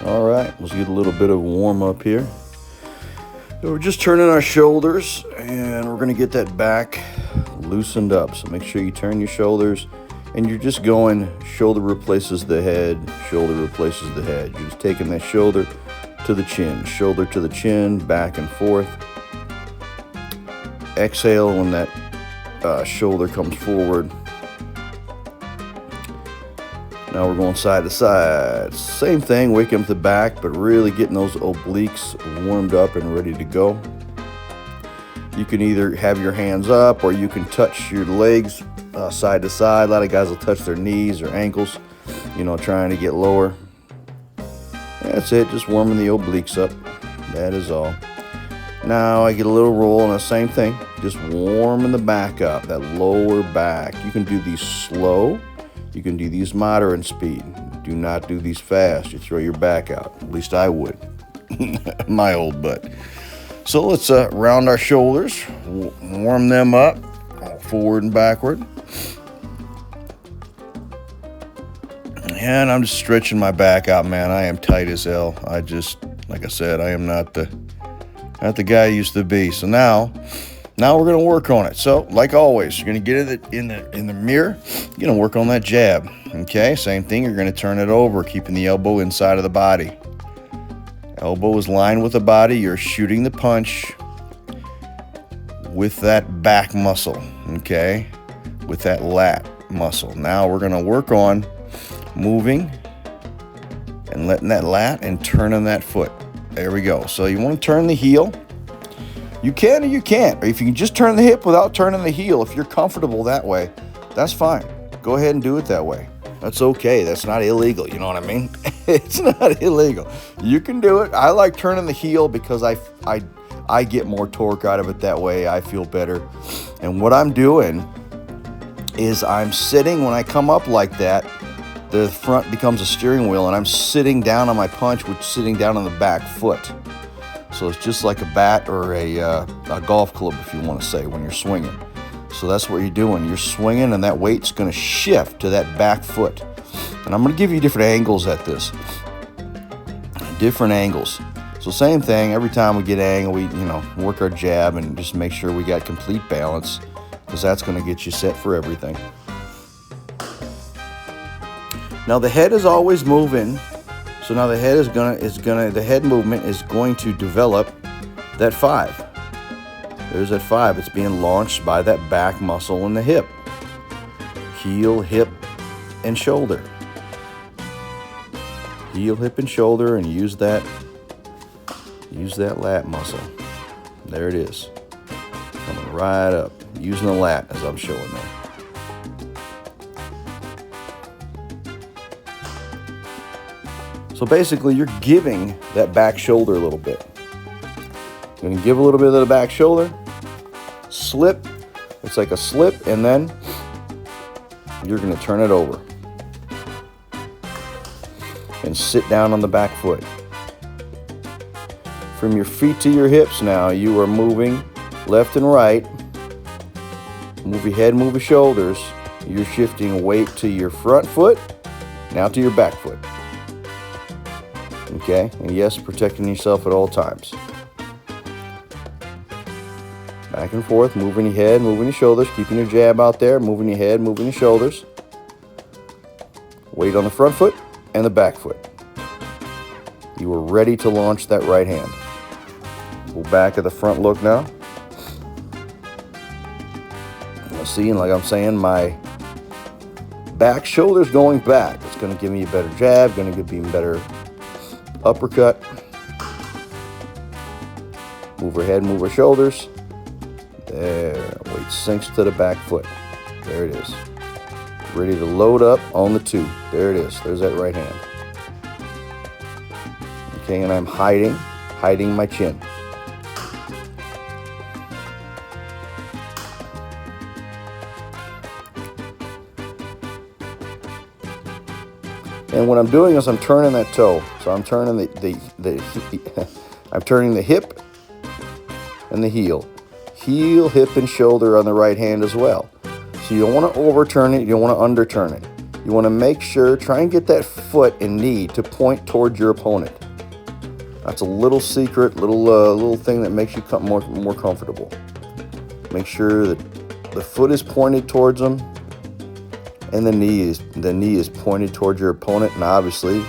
All right, let's get a little bit of warm up here. So we're just turning our shoulders, and we're gonna get that back loosened up. So make sure you turn your shoulders, and you're just going shoulder replaces the head, shoulder replaces the head. You're just taking that shoulder to the chin, shoulder to the chin, back and forth. Exhale when that shoulder comes forward. Now we're going side to side. Same thing, waking up the back, but really getting those obliques warmed up and ready to go. You can either have your hands up or you can touch your legs side to side. A lot of guys will touch their knees or ankles, trying to get lower. That's it, just warming the obliques up. That is all. Now I get a little roll and the same thing, just warming the back up, that lower back. You can do these slow. You can do these moderate speed. Do not do these fast. You throw your back out. At least I would. My old butt. So let's round our shoulders. Warm them up. Forward and backward. And I'm just stretching my back out, man. I am tight as hell. Like I said, I am not the guy I used to be. So now we're going to work on it. So, like always, you're going to get it in the mirror. You're going to work on that jab. Okay, same thing. You're going to turn it over, keeping the elbow inside of the body. Elbow is lined with the body. You're shooting the punch with that back muscle, okay, with that lat muscle. Now we're going to work on moving and letting that lat and turning that foot. There we go. So you want to turn the heel. You can or you can't. Or if you can just turn the hip without turning the heel, if you're comfortable that way, that's fine. Go ahead and do it that way. That's okay. That's not illegal. You know what I mean? It's not illegal. You can do it. I like turning the heel because I get more torque out of it that way. I feel better. And what I'm doing is I'm sitting, when I come up like that, the front becomes a steering wheel, and I'm sitting down on my punch, which is sitting down on the back foot. So it's just like a bat or a golf club, if you want to say, when you're swinging. So that's what you're doing. You're swinging, and that weight's going to shift to that back foot. And I'm going to give you different angles at this. Different angles. So same thing. Every time we get an angle, we work our jab and just make sure we got complete balance, because that's going to get you set for everything. Now the head is always moving. So now the head the head movement is going to develop that 5. There's that 5. It's being launched by that back muscle in the hip. Heel, hip, and shoulder. Heel, hip, and shoulder, and use that lat muscle. There it is. Coming right up. Using the lat as I'm showing there. So basically, you're giving that back shoulder a little bit. You're going to give a little bit of the back shoulder, slip. It's like a slip, and then you're going to turn it over and sit down on the back foot. From your feet to your hips now, you are moving left and right. Move your head, move your shoulders. You're shifting weight to your front foot, now to your back foot. Okay, and yes, protecting yourself at all times. Back and forth, moving your head, moving your shoulders, keeping your jab out there, moving your head, moving your shoulders. Weight on the front foot and the back foot. You are ready to launch that right hand. Go back at the front look now. See, and like I'm saying, my back shoulder's going back. It's going to give me a better jab, going to give me a better uppercut. Move her head, move her shoulders. There. Weight sinks to the back foot. There it is. Ready to load up on the 2. There it is. There's that right hand. Okay, and I'm hiding my chin. And what I'm doing is I'm turning that toe. So I'm turning I'm turning the hip and the heel. Heel, hip, and shoulder on the right hand as well. So you don't want to overturn it. You don't want to underturn it. You want to make sure, try and get that foot and knee to point towards your opponent. That's a little secret, little thing that makes you more comfortable. Make sure that the foot is pointed towards them, and the knee is pointed towards your opponent, and obviously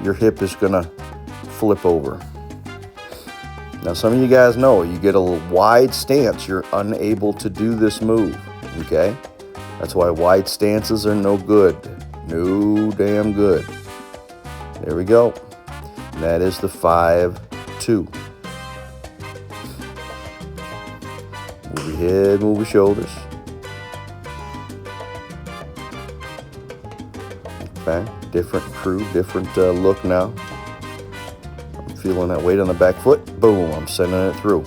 your hip is gonna flip over. Now, some of you guys know you get a wide stance, you're unable to do this move. Okay, that's why wide stances are no good, no damn good. There we go. And that is the 5-2. Move your head, move your shoulders. Okay, different crew, different look now. I'm feeling that weight on the back foot. Boom, I'm sending it through.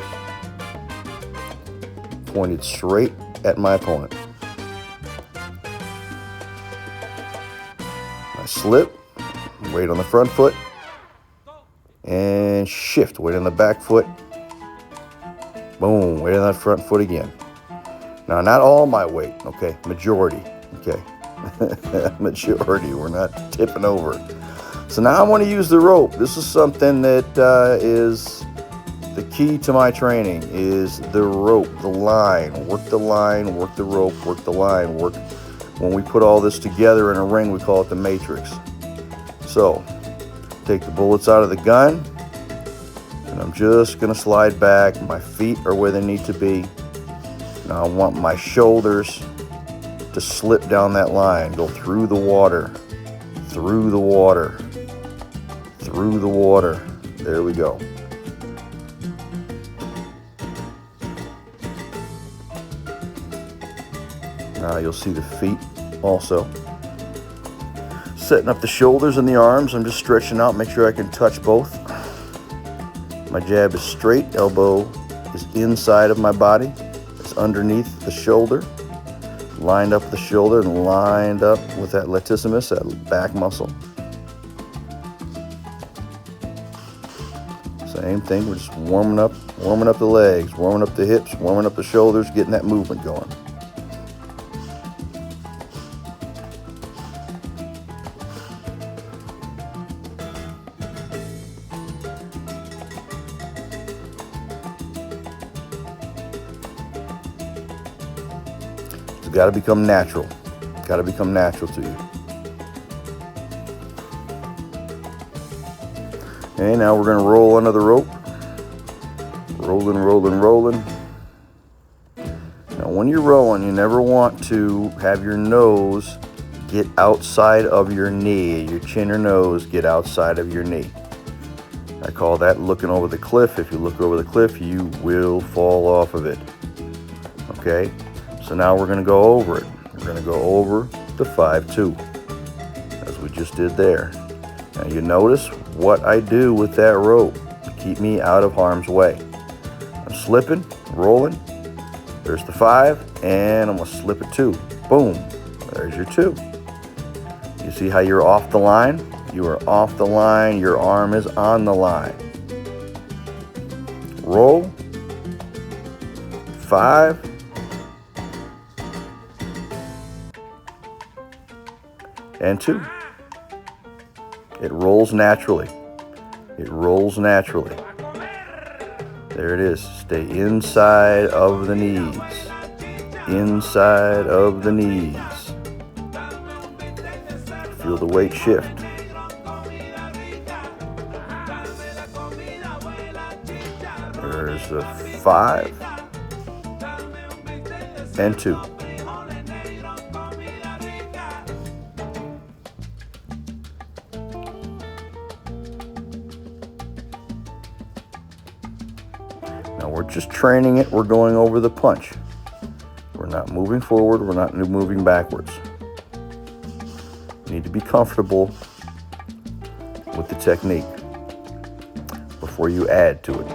Pointed straight at my opponent. I slip, weight on the front foot, and shift, weight on the back foot. Boom, weight on that front foot again. Now, not all my weight, okay, majority, okay. Majority, we're not tipping over. So now I want to use the rope. This is something that is the key to my training, is the rope, the line. Work the line, work the rope, work the line, work. When we put all this together in a ring, we call it the matrix. So, take the bullets out of the gun, and I'm just going to slide back. My feet are where they need to be. Now I want my shoulders to slip down that line, go through the water, through the water, through the water. There we go. Now you'll see the feet also. Setting up the shoulders and the arms, I'm just stretching out, make sure I can touch both. My jab is straight, elbow is inside of my body. It's underneath the shoulder. Lined up the shoulder and lined up with that latissimus, that back muscle. Same thing, we're just warming up the legs, warming up the hips, warming up the shoulders, getting that movement going. It's got to become natural. Got to become natural to you. Okay, now we're going to roll under the rope. Rolling, rolling, rolling. Now when you're rolling, you never want to have your nose get outside of your knee. Your chin or nose get outside of your knee. I call that looking over the cliff. If you look over the cliff, you will fall off of it. Okay? So now we're going to go over it. We're going to go over the 5-2, as we just did there. Now you notice what I do with that rope to keep me out of harm's way. I'm slipping, rolling. There's the 5, and I'm going to slip it 2. Boom. There's your 2. You see how you're off the line? You are off the line. Your arm is on the line. Roll. 5. And 2. It rolls naturally. It rolls naturally. There it is. Stay inside of the knees. Inside of the knees. Feel the weight shift. There's the 5 and 2. Now we're just training it. We're going over the punch. We're not moving forward. We're not moving backwards. You need to be comfortable with the technique before you add to it.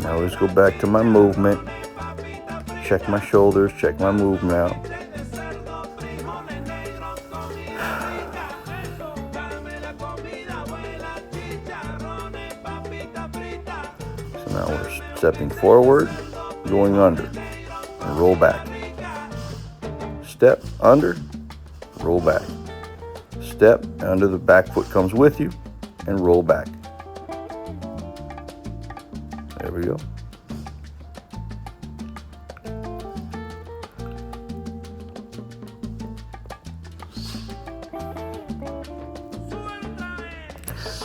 Now let's go back to my movement. Check my shoulders, check my movement out. Now we're stepping forward, going under, and roll back. Step, under, roll back. Step, under, the back foot comes with you, and roll back. There we go.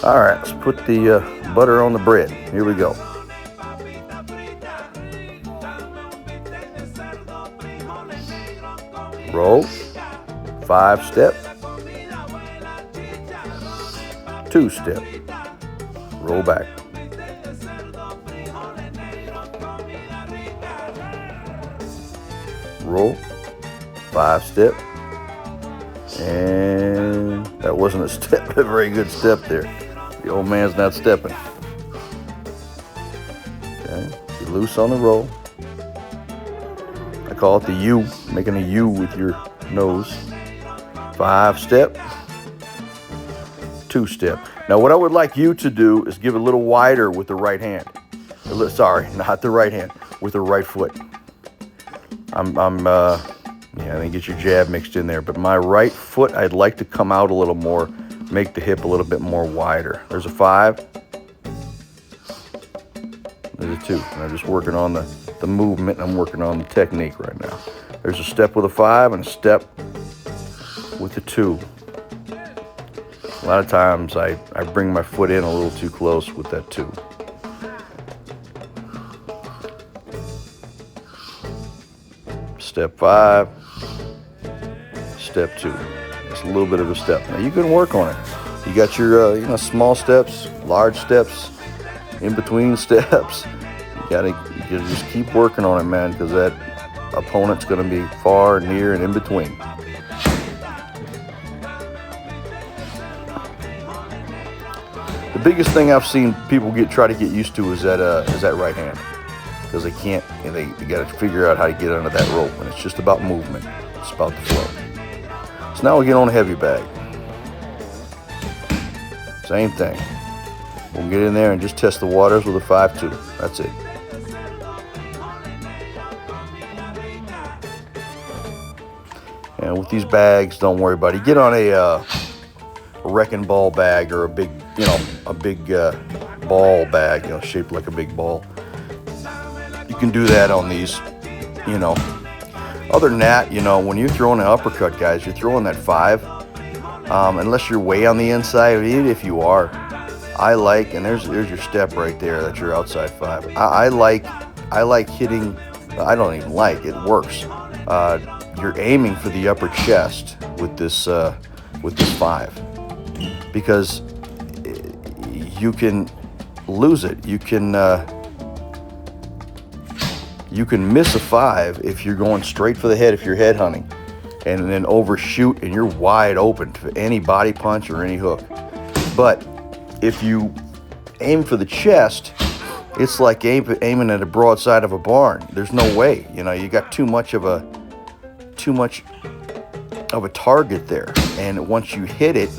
All right, let's put the butter on the bread. Here we go. Roll, 5-step, 2-step, roll back. Roll, 5-step, and that wasn't a step, a very good step there. The old man's not stepping. Okay, be loose on the roll. I call it the U, making a U with your nose. 5-step, 2-step. Now what I would like you to do is give it a little wider with the right hand. Sorry, not the right hand, with the right foot. I think get your jab mixed in there, but my right foot, I'd like to come out a little more, make the hip a little bit more wider. There's a 5. There's a 2. And I'm just working on the movement, and I'm working on the technique right now. There's a step with a 5 and a step with a 2. A lot of times I bring my foot in a little too close with that 2. Step 5, step 2. Just a little bit of a step. Now you can work on it. You got your small steps, large steps, in between steps. You gotta just keep working on it, man, because that opponent's gonna be far, near, and in between. The biggest thing I've seen people try to get used to is that right hand, because they can't, and they got to figure out how to get under that rope, and it's just about movement. It's about the flow. So now we get on a heavy bag. Same thing. We'll get in there and just test the waters with a 5-2. That's it. And with these bags, don't worry about it. You get on a wrecking ball bag, or a big ball bag, shaped like a big ball. You can do that on these, Other than that, when you're throwing an uppercut, guys, you're throwing that 5. Unless you're way on the inside, even if you are, I like, and there's your step right there. That's your outside 5. I like hitting. I don't even like it. Works. You're aiming for the upper chest with this 5, because you can lose it. You can miss a 5 if you're going straight for the head, if you're head hunting, and then overshoot, and you're wide open to any body punch or any hook. But if you aim for the chest, it's like aiming at a broadside of a barn. There's no way. You got too much of a target there, and once you hit it,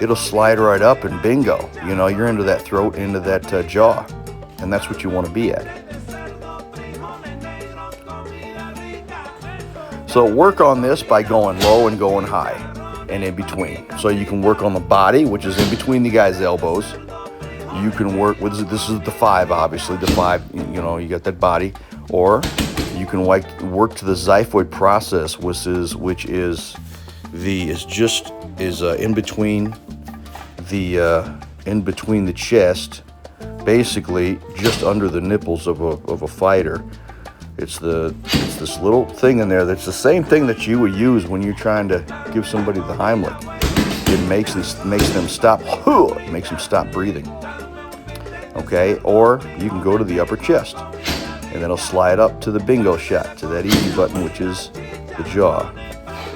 it'll slide right up, and bingo. You're into that throat, into that jaw, and that's what you want to be at. So work on this by going low and going high and in between. So you can work on the body, which is in between the guy's elbows. You can work with, this is the 5, obviously. The 5, you got that body. Or you can work to the xiphoid process, which is in between the chest, basically just under the nipples of a fighter. It's this little thing in there that's the same thing that you would use when you're trying to give somebody the Heimlich. It makes them stop. It makes them stop breathing. Okay, or you can go to the upper chest, and then it'll slide up to the bingo shot, to that easy button, which is the jaw,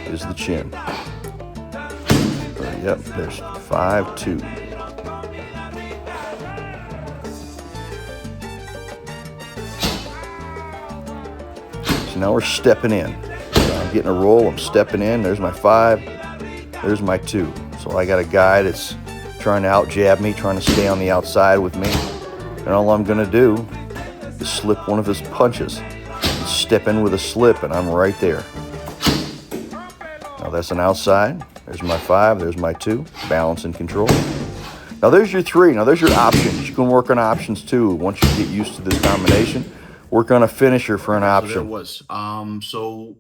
is the chin. Yep, there's 5-2. So now we're stepping in. I'm getting a roll, I'm stepping in. There's my 5, there's my 2. So I got a guy that's trying to out jab me, trying to stay on the outside with me. And all I'm gonna do slip one of his punches. Step in with a slip, and I'm right there. Now that's an outside. There's my 5. There's my 2. Balance and control. Now there's your 3. Now there's your options. You can work on options too. Once you get used to this combination, work on a finisher for an option. So there was. So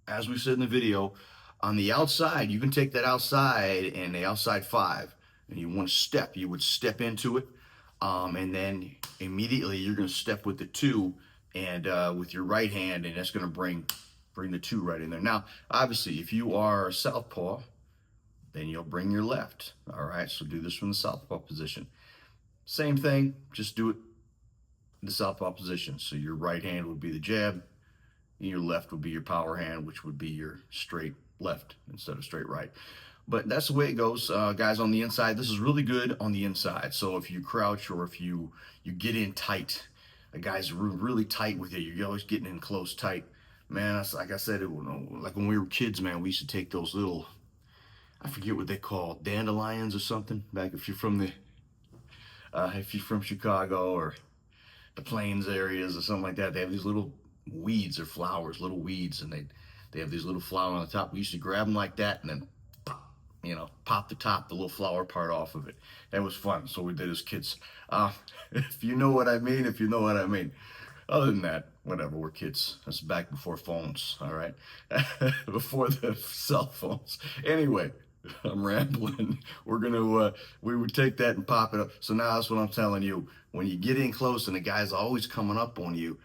as we said in the video, on the outside, you can take that outside and the outside 5, and you want to step. You would step into it, and then immediately you're going to step with the 2, and with your right hand, and that's going to bring the 2 right in there. Now, obviously, if you are a southpaw, then you'll bring your left. All right, so do this from the southpaw position. Same thing, just do it in the southpaw position. So your right hand would be the jab, and your left would be your power hand, which would be your straight left instead of straight right. But that's the way it goes, guys. On the inside, this is really good on the inside. So if you crouch or if you get in tight, a guy's really tight with you, you're always getting in close tight. Man, that's, like I said, like when we were kids, man, we used to take those little, I forget what they call, dandelions or something. Back if you're from Chicago or the Plains areas or something like that, they have these little weeds or flowers, little weeds, and they have these little flowers on the top. We used to grab them like that and then pop the top, the little flower part off of it. That was fun. So we did as kids. If you know what I mean, if you know what I mean. Other than that, whatever, we're kids. That's back before phones, all right? Before the cell phones. Anyway, I'm rambling. We would take that and pop it up. So now that's what I'm telling you. When you get in close and the guy's always coming up on you,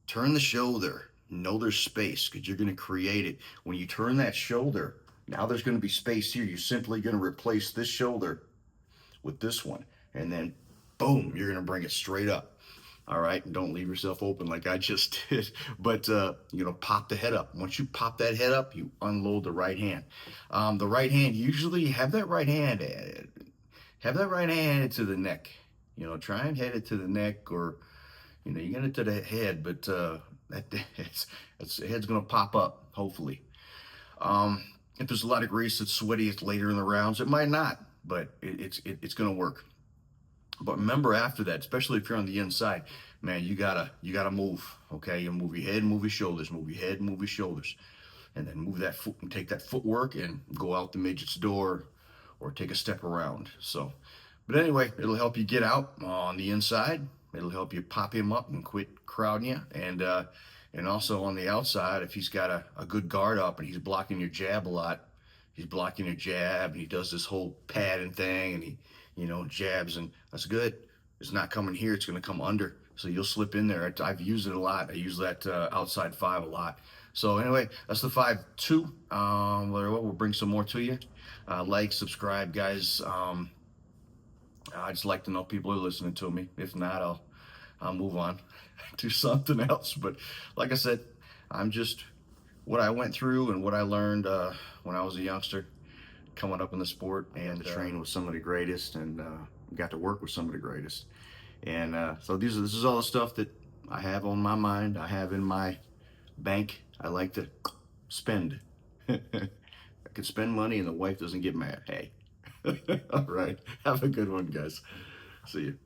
turn the shoulder. Know there's space because you're going to create it. When you turn that shoulder, now there's going to be space here. You're simply going to replace this shoulder with this one. And then, boom, you're going to bring it straight up. All right, and don't leave yourself open like I just did, but pop the head up. Once you pop that head up, you unload the right hand. The right hand, usually have that right hand headed to the neck. Try and head it to the neck, or you get it to the head, but the head's gonna pop up hopefully. If there's a lot of grease, it's sweaty, it's later in the rounds. It might not, but it's gonna work. But remember, after that, especially if you're on the inside, man, you gotta move. Okay, you move your head, move your shoulders, move your head, move your shoulders, and then move that foot and take that footwork and go out the midget's door, or take a step around. So, but anyway, it'll help you get out on the inside. It'll help you pop him up and quit crowding you, and also on the outside, if he's got a good guard up and he's blocking your jab a lot, he's blocking your jab, and he does this whole padding thing, and he jabs, and that's good. It's not coming here, it's going to come under. So you'll slip in there. I've used it a lot. I use that outside 5 a lot. So anyway, that's the 5-2. We'll bring some more to you. Like, subscribe, guys. I just like to know people are listening to me. If not, I'll move on to something else. But like I said, I'm just what I went through and what I learned when I was a youngster, coming up in the sport, and train with some of the greatest, and got to work with some of the greatest. And so this is all the stuff that I have on my mind, I have in my bank. I like to spend. I can spend money and the wife doesn't get mad. Hey. All right, have a good one, guys. See you.